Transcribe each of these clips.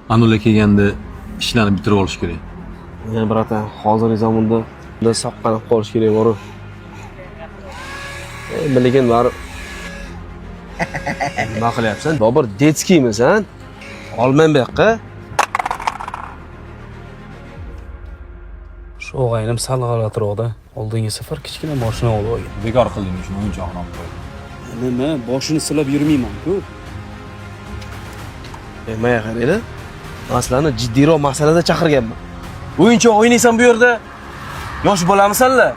Anula kelganda ishlarni bitirib olish kerak. Yani bratan, hozirgi zamonda soqqanib qolish kerak bor. Lekin bari nima qilyapsan? Bobur detskiymisan? Olman bu yoqqa. Shu o'g'aynim sal g'alatiroqda. Oldingi safar kichkina mashina olib olgan. Bekor qilding shuni o'yinchoqni olib qo'y. Nima? Boshini silab yurmayman-ku. Maya qaraylar. Masalani jiddiyroq masalada chaqirganman. O'yinchoq o'ynaysan bu yerda. Yosh bo'lamisanlar?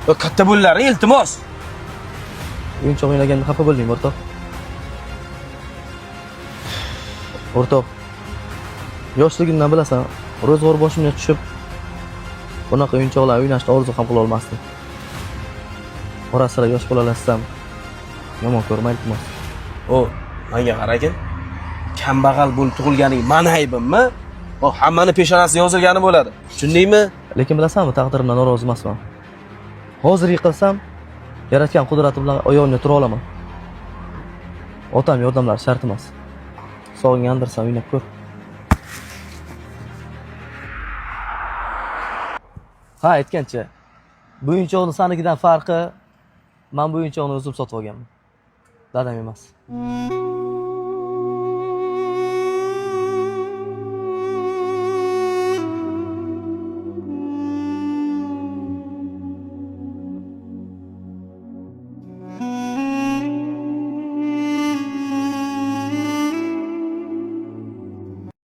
Yo katta bo'llaring iltimos. O'yinchoq o'ynaganda xafa bo'lmang, o'rtoq. O'rtoq. Yoshligimdan bilasan, ro'zg'or boshimga tushib, bunaqa o'yinchoqlar o'ynashni orzu ham qila olmasdim. Orasida yosh bolalarsam, yomon ko'rma iltimos. O, menga qaragin. Kambag'al bo'lib tug'ilganing meni aybimmi? O, hammani peshonasi yozilgani bo'ladi. Tushundingmi? Lekin bilasanmi, taqdirimdan norozi emasman. Hozir yiqilsam, yaratgan qudratim bilan oyog'imga tura olaman. Otam yordamlari shart emas. Sog'ingga andirsam o'ynab ko'r. Ha, aytgancha. Bu o'yinchoqni sanikidan farqi, men bu o'yinchoqni o'zim sotib olganman. Dadam emas.